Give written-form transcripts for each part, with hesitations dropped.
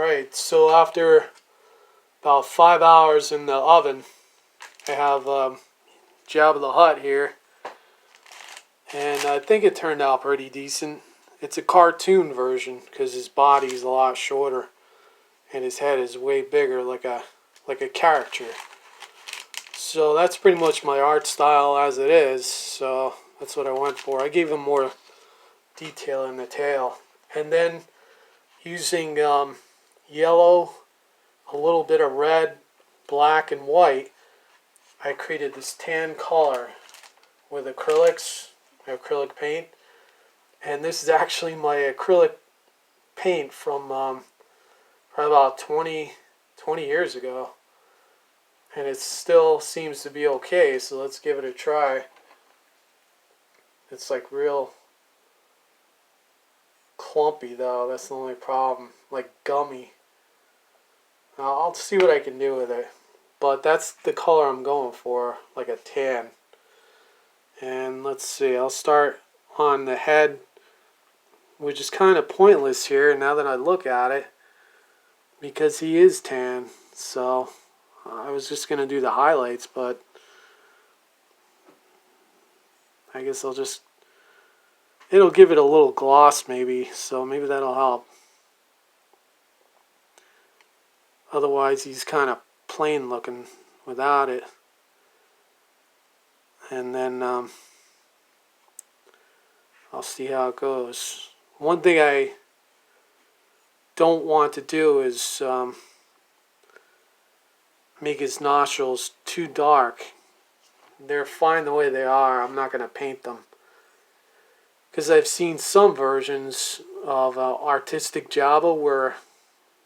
Alright, so after about 5 hours in the oven, I have Jabba the Hutt here, and I think it turned out pretty decent. It's a cartoon version because his body is a lot shorter and his head is way bigger, like a caricature. So that's pretty much my art style as it is. So that's what I went for. I gave him more detail in the tail, and then using yellow, a little bit of red, black, and white, I created this tan color with acrylic paint. And this is actually my acrylic paint from probably about 20 years ago. And it still seems to be okay, so let's give it a try. It's like real clumpy though, that's the only problem. Like gummy. I'll see what I can do with it. But that's the color I'm going for, like a tan. And let's see, I'll start on the head, which is kind of pointless here now that I look at it, because he is tan. So I was just going to do the highlights, but I guess it'll give it a little gloss maybe, so maybe that'll help. Otherwise he's kind of plain looking without it. And then I'll see how it goes. One thing I don't want to do is make his nostrils too dark. They're fine the way they are. I'm not going to paint them. Because I've seen some versions of artistic Jabba where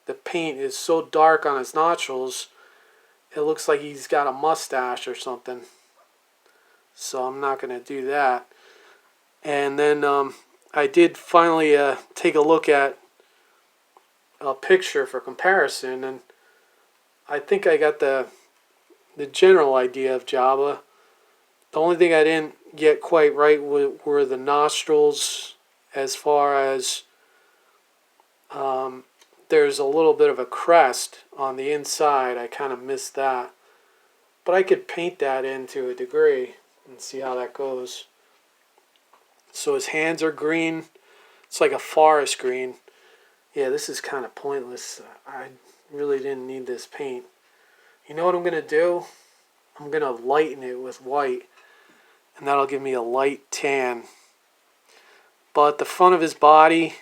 the paint is so dark on his nostrils, it looks like he's got a mustache or something. So I'm not going to do that. And then I did finally take a look at a picture for comparison, and I think I got the general idea of Jabba. The only thing I didn't get quite right were the nostrils, as far as there's a little bit of a crest on the inside. I kind of missed that. But I could paint that in to a degree and see how that goes. So his hands are green. It's like a forest green. Yeah, this is kind of pointless. I really didn't need this paint. You know what I'm going to do? I'm going to lighten it with white, and that'll give me a light tan. But the front of his body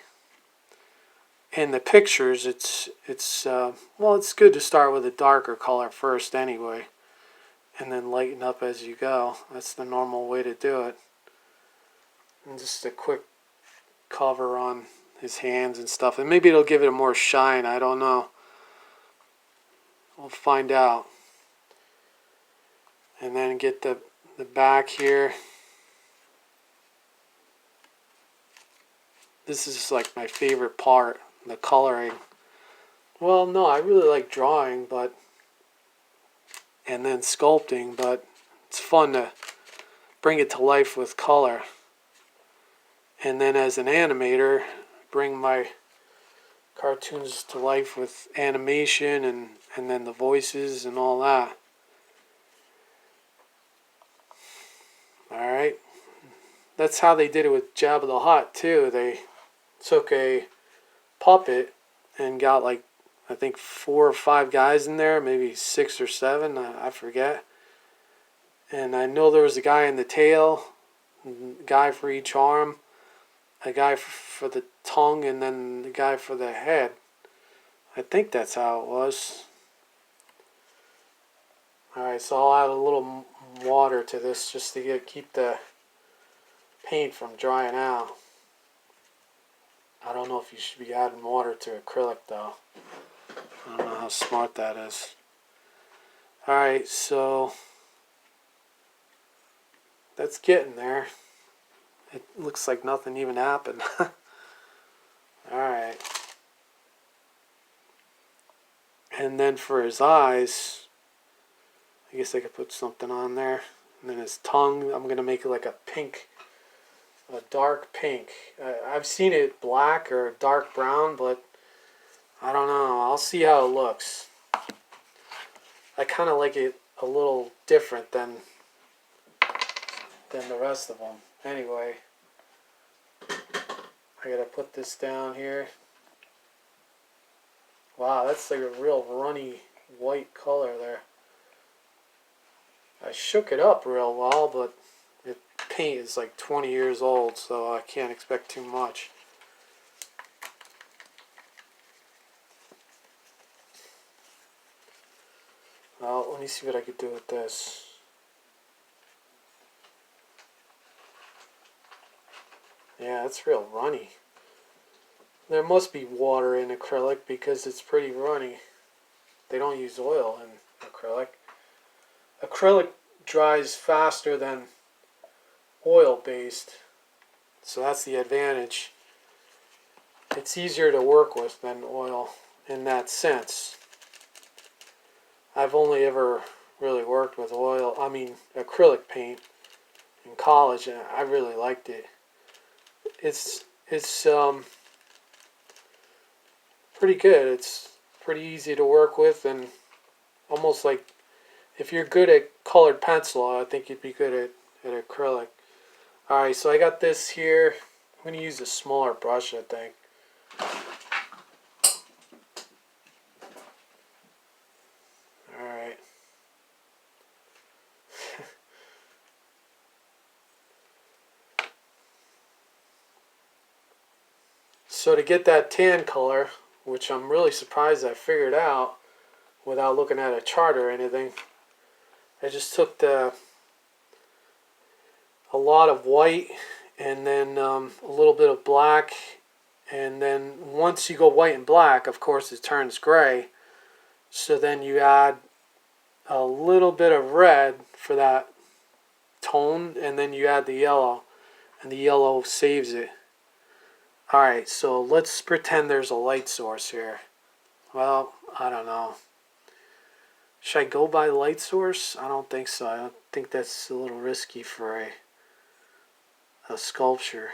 in the pictures, it's good to start with a darker color first anyway, and then lighten up as you go. That's the normal way to do it. And just a quick cover on his hands and stuff, and maybe it'll give it a more shine. I don't know. We'll find out. And then get the back here. This is like my favorite part, the coloring. Well, no, I really like drawing, and then sculpting, but it's fun to bring it to life with color. And then as an animator, bring my cartoons to life with animation and then the voices and all that. Alright. That's how they did it with Jabba the Hutt too. They took a puppet and got like, I think 4 or 5 guys in there, maybe 6 or 7, I forget. And I know there was a guy in the tail, a guy for each arm, a guy for the tongue, and then the guy for the head. I think that's how it was. Alright, so I'll add a little water to this just to keep the paint from drying out. I don't know if you should be adding water to acrylic though. I don't know how smart that is. Alright, so that's getting there. It looks like nothing even happened. Alright. And then for his eyes, I guess I could put something on there. And then his tongue, I'm going to make it like a pink, a dark pink. I've seen it black or dark brown, but I don't know. I'll see how it looks. I kind of like it a little different than the rest of them. Anyway, I gotta put this down here. Wow, that's like a real runny white color there. I shook it up real well, but the paint is like 20 years old, so I can't expect too much. Well, let me see what I could do with this. Yeah, it's real runny. There must be water in acrylic because it's pretty runny. They don't use oil in acrylic. Acrylic dries faster than oil-based, so that's the advantage. It's easier to work with than oil in that sense. I've only ever really worked with acrylic paint in college, and I really liked it. It's pretty good. It's pretty easy to work with, and almost like if you're good at colored pencil, I think you'd be good at acrylic. Alright, so I got this here. I'm going to use a smaller brush, I think. Alright. So to get that tan color, which I'm really surprised I figured out without looking at a chart or anything, I just took a lot of white and then a little bit of black, and then once you go white and black, of course it turns gray, so then you add a little bit of red for that tone, and then you add the yellow, and the yellow saves it. Alright, so let's pretend there's a light source here. Well, I don't know. Should I go by light source? I don't think so. I don't think that's a little risky for a sculpture.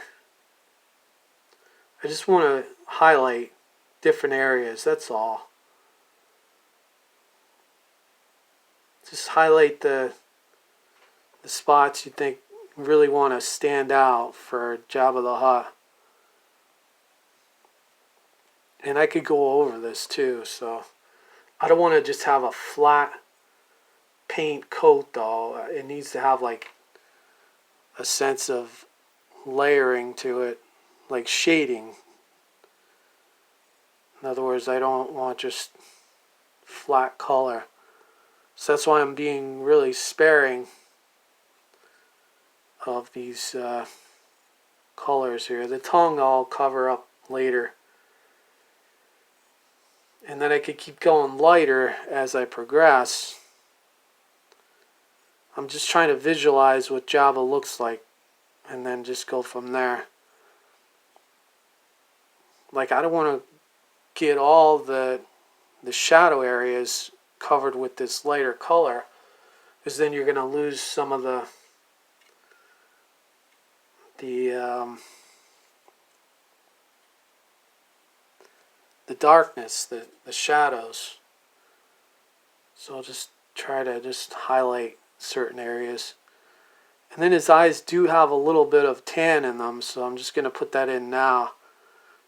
I just want to highlight different areas, that's all. Just highlight the spots you think really want to stand out for Jabba the Hutt. And I could go over this too, so I don't want to just have a flat paint coat though. It needs to have like a sense of layering to it, like shading. In other words, I don't want just flat color. So that's why I'm being really sparing of these colors here. The tongue I'll cover up later. And then I could keep going lighter as I progress. I'm just trying to visualize what Jabba looks like and then just go from there. Like, I don't want to get all the shadow areas covered with this lighter color, because then you're going to lose some of the darkness, the shadows. So I'll just try to just highlight certain areas. And then his eyes do have a little bit of tan in them, so I'm just going to put that in now.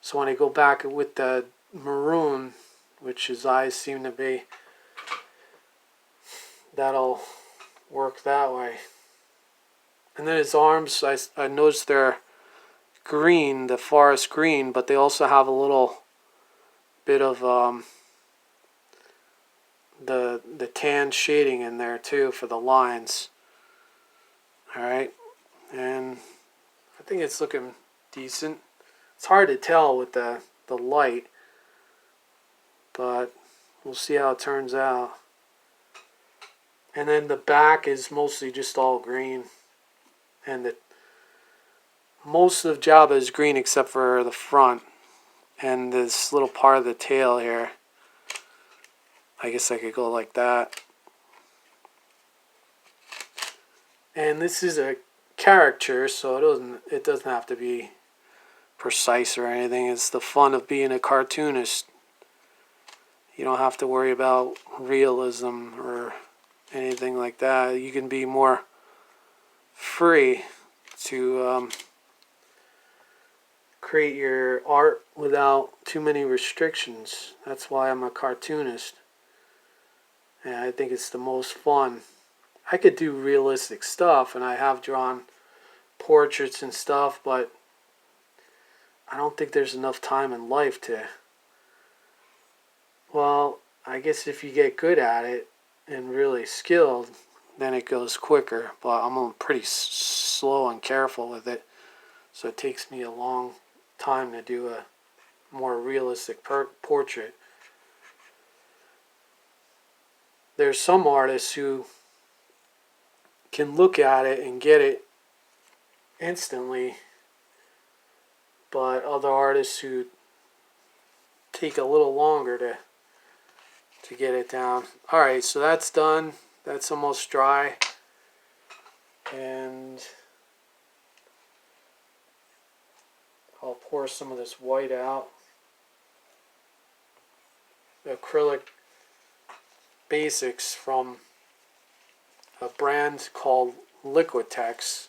So when I go back with the maroon, which his eyes seem to be, that'll work that way. And then his arms, I noticed they're green, the forest green, but they also have a little bit of the tan shading in there too for the lines. Alright, and I think it's looking decent. It's hard to tell with the light, but we'll see how it turns out. And then the back is mostly just all green, and most of Jabba is green except for the front and this little part of the tail here. I guess I could go like that. And this is a caricature, so it doesn't have to be precise or anything. It's the fun of being a cartoonist. You don't have to worry about realism or anything like that. You can be more free to create your art without too many restrictions. That's why I'm a cartoonist. And I think it's the most fun. I could do realistic stuff, and I have drawn portraits and stuff, but I don't think there's enough time in life to... Well, I guess if you get good at it and really skilled, then it goes quicker. But I'm pretty slow and careful with it, so it takes me a long time to do a more realistic portrait. There's some artists who can look at it and get it instantly, but other artists who take a little longer to get it down. Alright, so that's done. That's almost dry. And I'll pour some of this white out. The acrylic basics from a brand called Liquitex.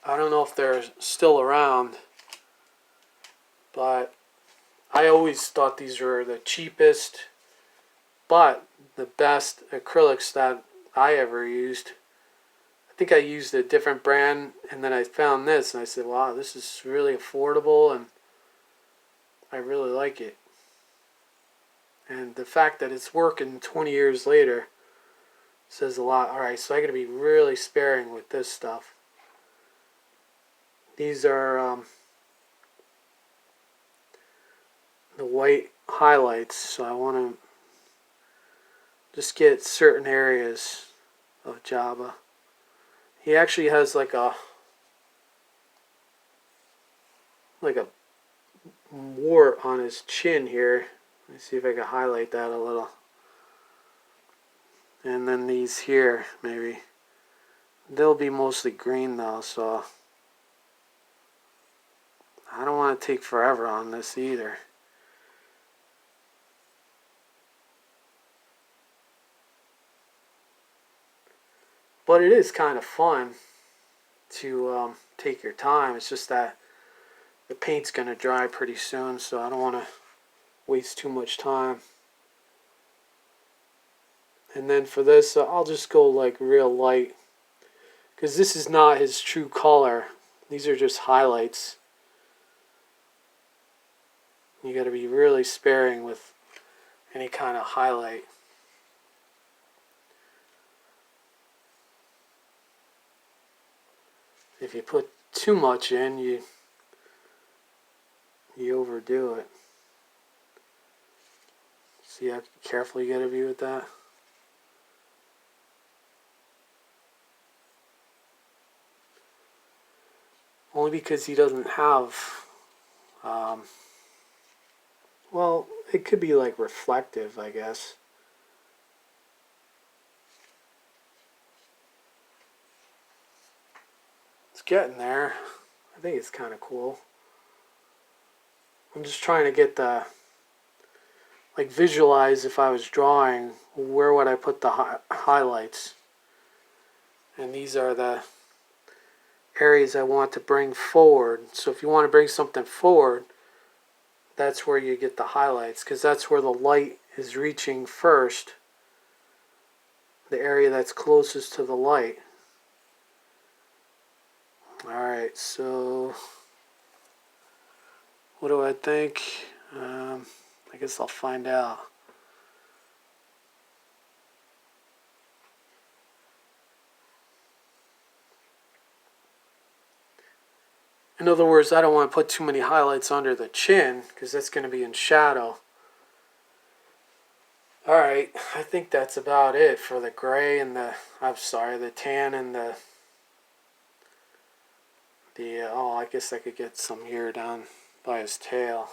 I don't know if they're still around, but I always thought these were the cheapest but the best acrylics that I ever used. I think I used a different brand, and then I found this and I said, wow, this is really affordable and I really like it. And the fact that it's working 20 years later says a lot. Alright, so I gotta be really sparing with this stuff. These are the white highlights, so I want to just get certain areas of Jabba. He actually has like a wart on his chin here. Let me see if I can highlight that a little. And then these here, maybe. They'll be mostly green though, so I don't want to take forever on this either. But it is kind of fun to take your time. It's just that the paint's going to dry pretty soon, so I don't want to waste too much time. And then for this, I'll just go like real light, because this is not his true color. These are just highlights. You got to be really sparing with any kind of highlight. If you put too much in, you overdo it. See how careful you got to be with that. Only because he doesn't have, well, it could be like reflective, I guess. It's getting there. I think it's kind of cool. I'm just trying to get the, like, visualize if I was drawing, where would I put the highlights? And these are the areas I want to bring forward. So if you want to bring something forward, that's where you get the highlights, because that's where the light is reaching first. The area that's closest to the light. Alright, so what do I think? I guess I'll find out. In other words, I don't want to put too many highlights under the chin, because that's going to be in shadow. Alright, I think that's about it for the gray and the tan and the oh, I guess I could get some here down by his tail.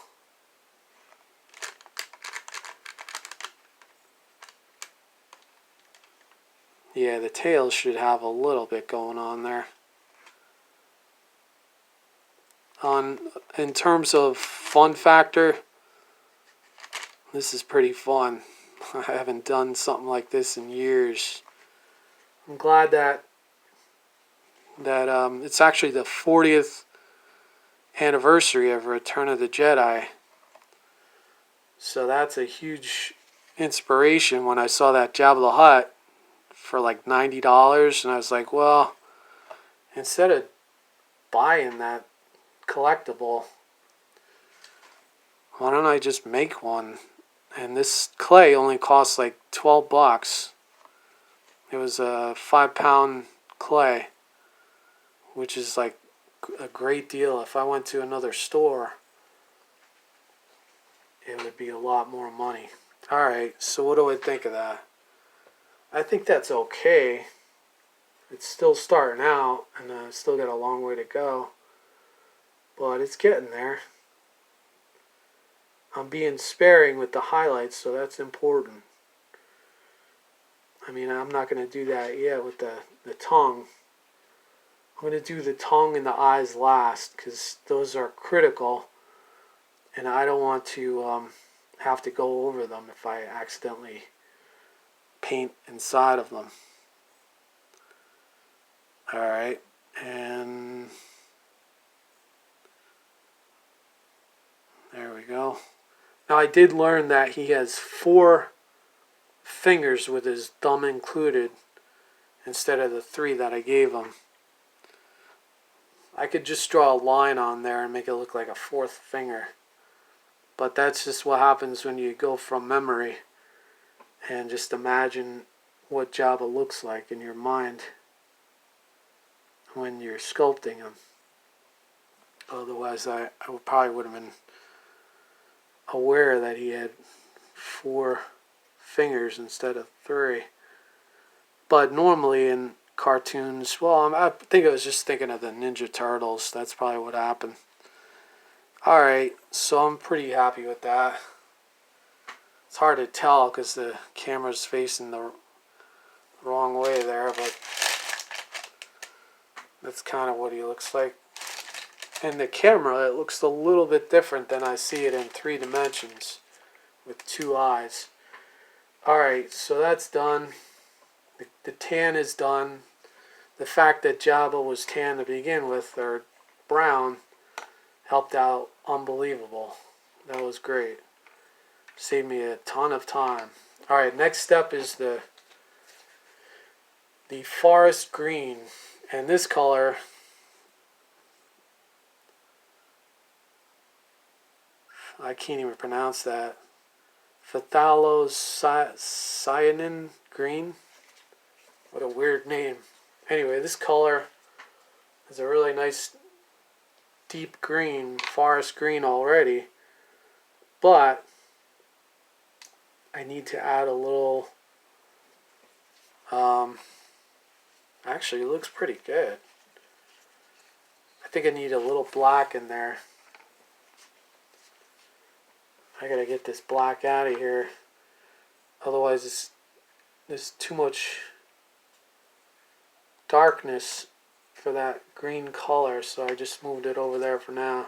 Yeah, the tail should have a little bit going on there. In terms of fun factor, This is pretty fun. I haven't done something like this in years. I'm glad that it's actually the 40th anniversary of Return of the Jedi. So that's a huge inspiration when I saw that Jabba the Hutt for like $90, and I was like, well, instead of buying that collectible, why don't I just make one? And this clay only costs like $12. It was a 5-pound clay, which is like a great deal. If I went to another store, it would be a lot more money. Alright, so what do I think of that? I think that's okay. It's still starting out, and I've still got a long way to go. But it's getting there. I'm being sparing with the highlights, so that's important. I mean, I'm not going to do that yet with the tongue. I'm going to do the tongue and the eyes last, because those are critical, and I don't want to have to go over them if I accidentally paint inside of them. Alright, and there we go. Now I did learn that he has 4 fingers with his thumb included instead of the 3 that I gave him. I could just draw a line on there and make it look like a 4th finger. But that's just what happens when you go from memory and just imagine what Jabba looks like in your mind when you're sculpting him. Otherwise, I probably would have been aware that he had 4 fingers instead of 3. But normally in cartoons, well, I think I was just thinking of the Ninja Turtles. That's probably what happened. Alright, so I'm pretty happy with that. It's hard to tell because the camera's facing the wrong way there, but that's kind of what he looks like. In the camera, it looks a little bit different than I see it in 3 dimensions with 2 eyes. Alright, so that's done. The tan is done. The fact that Jabba was tan to begin with, or brown, helped out unbelievable. That was great. Saved me a ton of time. Alright, next step is the forest green. And this color, I can't even pronounce that. Phthalocyanin green. What a weird name. Anyway, this color is a really nice deep green, forest green already. But I need to add a little... actually, it looks pretty good. I think I need a little black in there. I gotta get this black out of here. Otherwise, there's too much darkness for that green color, so I just moved it over there for now.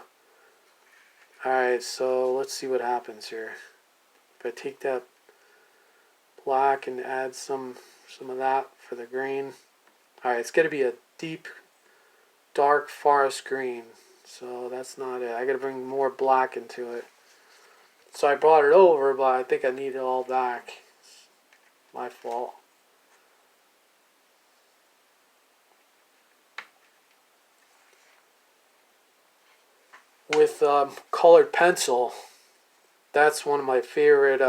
Alright, so let's see what happens here. If I take that black and add some of that for the green. Alright, it's going to be a deep, dark forest green. So that's not it. I got to bring more black into it. So I brought it over, but I think I need it all back. It's my fault. With colored pencil, that's one of my favorite...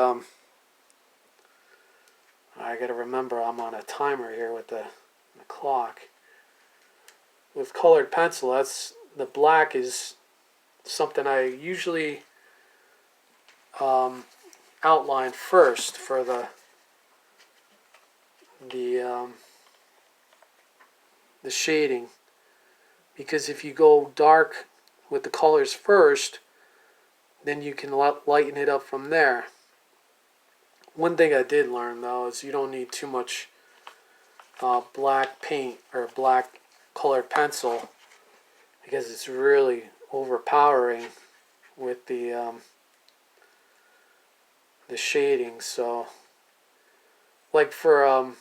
I gotta remember I'm on a timer here with the clock. With colored pencil, that's the black is something I usually outline first for the shading, because if you go dark with the colors first, then you can lighten it up from there. One thing I did learn though is you don't need too much black paint or black colored pencil, because it's really overpowering with the the shading. So like for a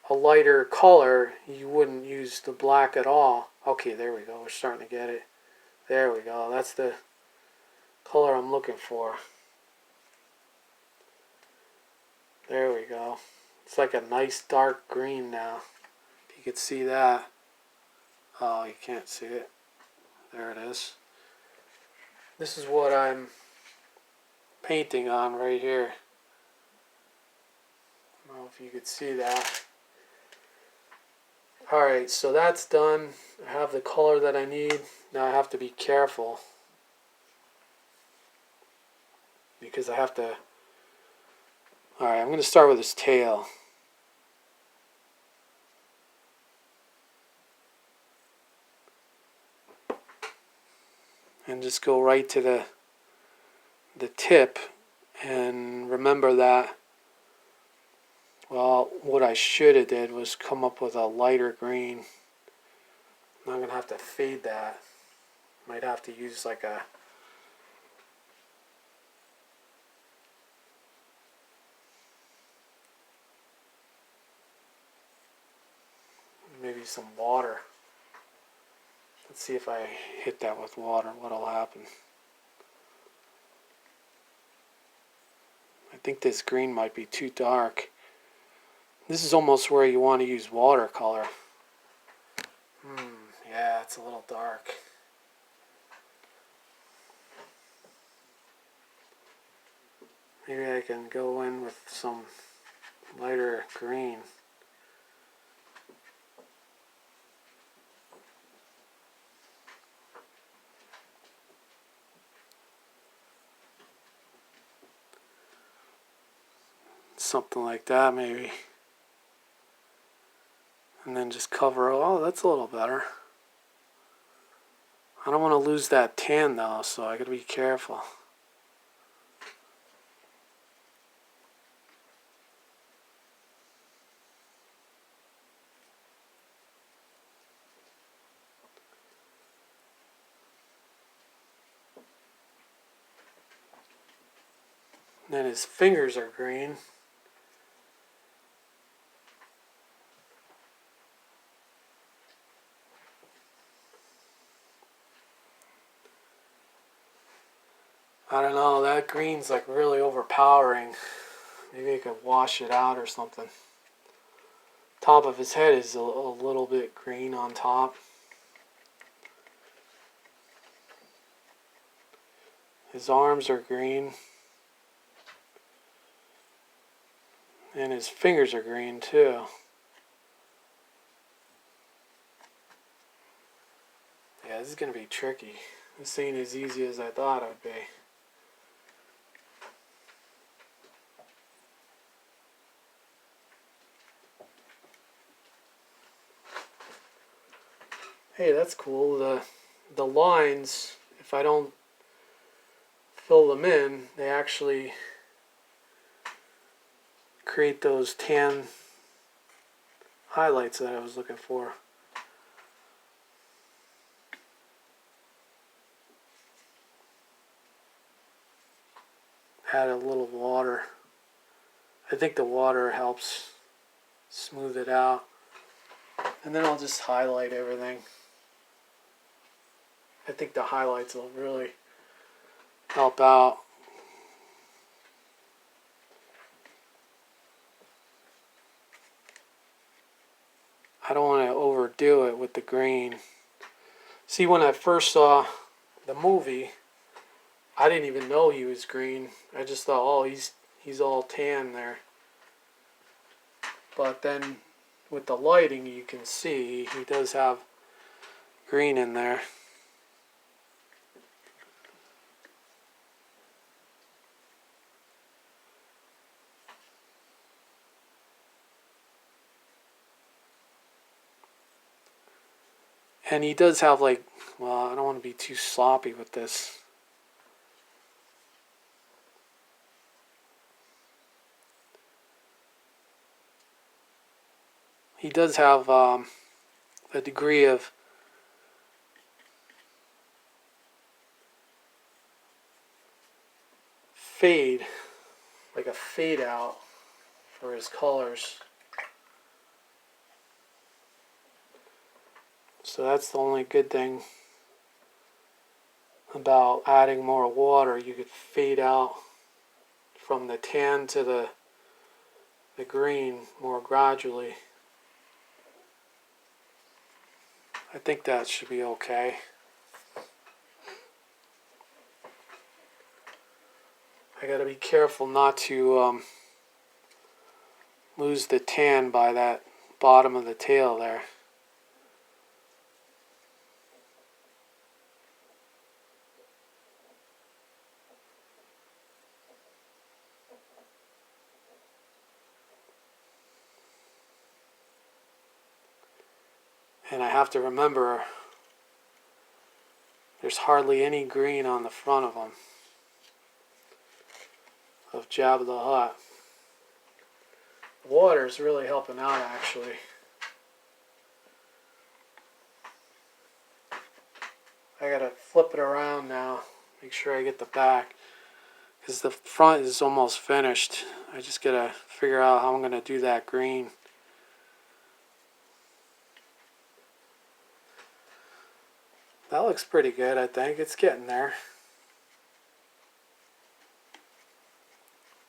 lighter color, you wouldn't use the black at all. Okay, there we go. We're starting to get it. There we go. That's the color I'm looking for. There we go. It's like a nice dark green now. If you could see that. Oh, you can't see it. There it is. This is what I'm painting on right here. I don't know if you could see that. Alright, so that's done. I have the color that I need. Now I have to be careful, because I have to... Alright, I'm going to start with his tail. And just go right to the tip. And remember that, well, what I should have did was come up with a lighter green. I'm going to have to fade that. Might have to use like a... maybe some water. Let's see if I hit that with water, what'll happen. I think this green might be too dark. This is almost where you want to use watercolor. Yeah, it's a little dark. Maybe I can go in with some lighter green. Something like that maybe. And then just cover. Oh, that's a little better. I don't want to lose that tan though, so I gotta be careful. And then his fingers are green. I don't know, that green's like really overpowering. Maybe I could wash it out or something. Top of his head is a little bit green on top. His arms are green. And his fingers are green too. Yeah, this is going to be tricky. This ain't as easy as I thought it would be. Hey, that's cool. The lines, if I don't fill them in, they actually create those tan highlights that I was looking for. Add a little water. I think the water helps smooth it out. And then I'll just highlight everything. I think the highlights will really help out. I don't want to overdo it with the green. See, when I first saw the movie, I didn't even know he was green. I just thought, oh, he's all tan there. But then with the lighting, you can see he does have green in there. And he does have like, well, I don't want to be too sloppy with this. He does have a degree of fade, like a fade out for his colors. So that's the only good thing about adding more water. You could fade out from the tan to the green more gradually. I think that should be okay. I gotta be careful not to lose the tan by that bottom of the tail there. And I have to remember there's hardly any green on the front of them, of Jabba the Hutt. The water's really helping out actually. I gotta flip it around now, make sure I get the back, because the front is almost finished. I just gotta figure out how I'm gonna do that green. That looks pretty good, I think. It's getting there.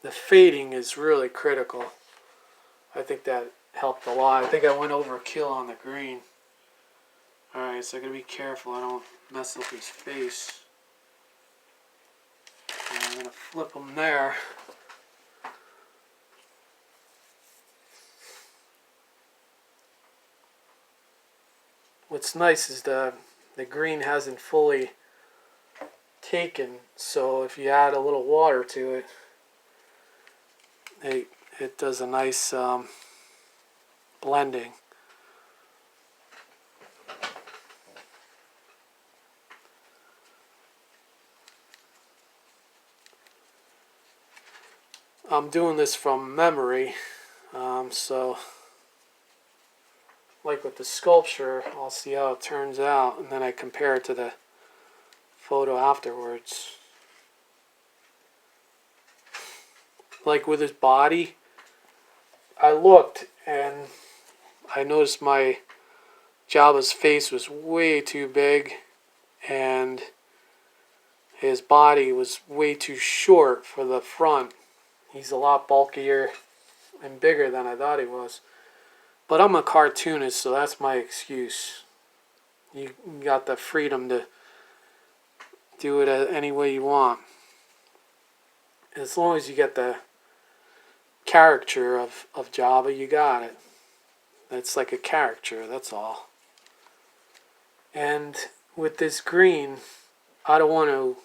The fading is really critical. I think that helped a lot. I think I went overkill on the green. Alright, so I gotta be careful I don't mess up his face. And I'm gonna flip him there. What's nice is the green hasn't fully taken, so if you add a little water to it, it does a nice blending. I'm doing this from memory, so like with the sculpture, I'll see how it turns out, and then I compare it to the photo afterwards. Like with his body, I looked and I noticed my Jabba's face was way too big and his body was way too short for the front. He's a lot bulkier and bigger than I thought he was. But I'm a cartoonist, so that's my excuse. You got the freedom to do it any way you want. As long as you get the caricature of Jabba, you got it. That's like a caricature, that's all. And with this green, I don't want to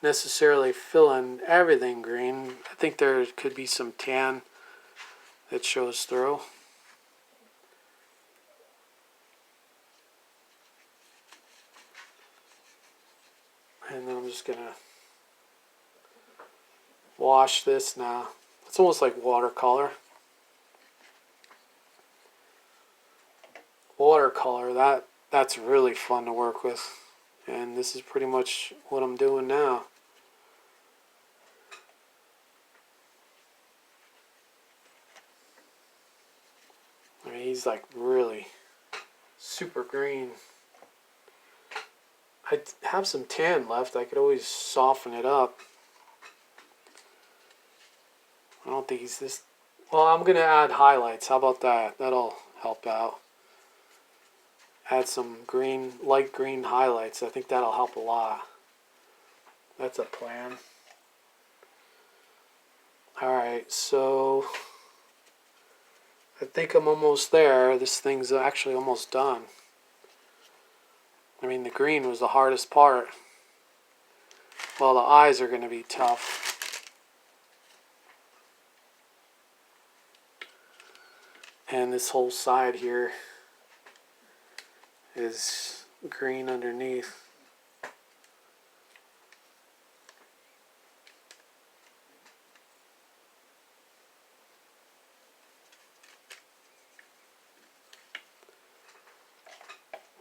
necessarily fill in everything green. I think there could be some tan that shows through. And then I'm just gonna wash this now. It's almost like watercolor. Watercolor, that's really fun to work with. And this is pretty much what I'm doing now. I mean, he's like really super green. I have some tan left. I could always soften it up. I don't think he's this... Well, I'm going to add highlights. How about that? That'll help out. Add some green, light green highlights. I think that'll help a lot. That's a plan. Alright, so I think I'm almost there. This thing's actually almost done. I mean, the green was the hardest part. Well, the eyes are going to be tough. And this whole side here is green underneath.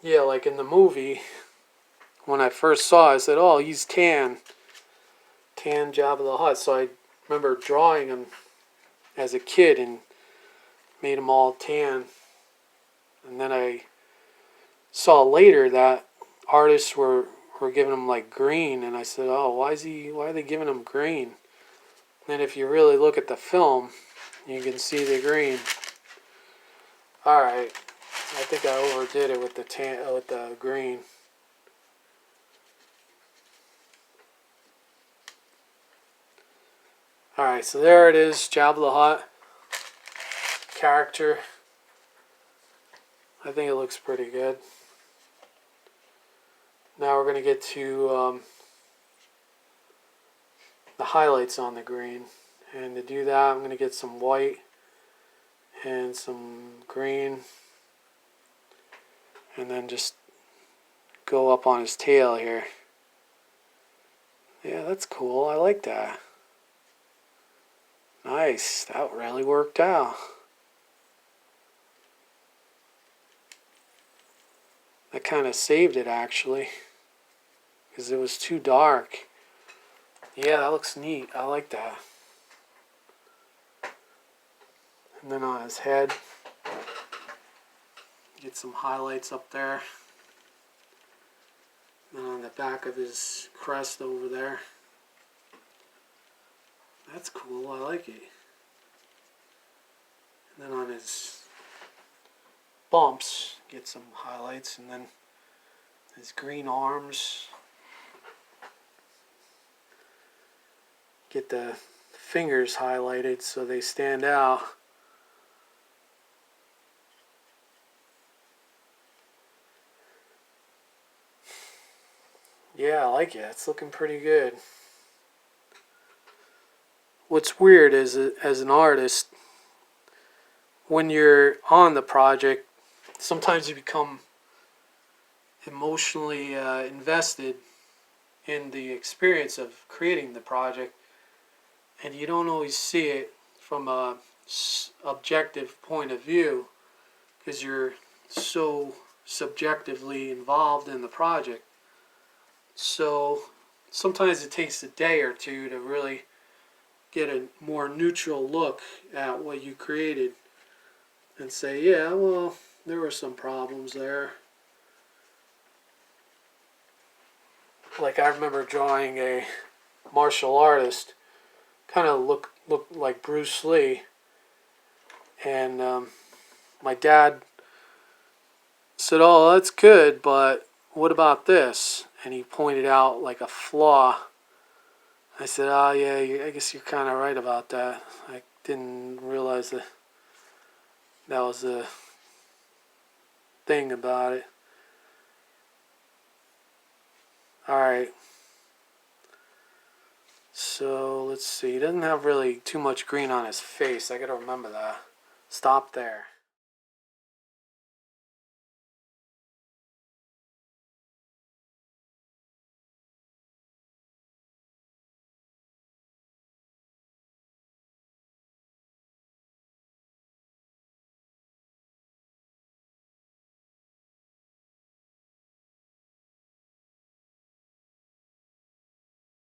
Yeah, like in the movie, when I first saw it, I said, oh, he's tan. tan Jabba the Hutt. So I remember drawing him as a kid and made them all tan. And then I saw later that artists were giving him like green, and I said, "Oh, why are they giving him green?" And if you really look at the film, you can see the green. All right, I think I overdid it with the green. All right, so there it is, Jabba the Hutt character. I think it looks pretty good. Now we're going to get to the highlights on the green. And to do that, I'm going to get some white and some green. And then just go up on his tail here. Yeah, that's cool. I like that. Nice. That really worked out. That kind of saved it, actually, because it was too dark. Yeah, that looks neat. I like that. And then on his head, get some highlights up there. And on the back of his crest over there. That's cool. I like it. And then on his bumps, get some highlights. And then his green arms. Get the fingers highlighted so they stand out. Yeah, I like it. It's looking pretty good. What's weird is, as an artist, when you're on the project, sometimes you become emotionally invested in the experience of creating the project, and you don't always see it from a objective point of view because you're so subjectively involved in the project. So sometimes it takes a day or two to really get a more neutral look at what you created and say, yeah, well, there were some problems there. Like I remember drawing a martial artist, kind of looked like Bruce Lee, and my dad said, "Oh, that's good, but what about this?" And he pointed out like a flaw. I said, "Oh yeah, I guess you're kind of right about that. I didn't realize that was the thing about it." All right. So let's see. He doesn't have really too much green on his face. I gotta remember that. Stop there.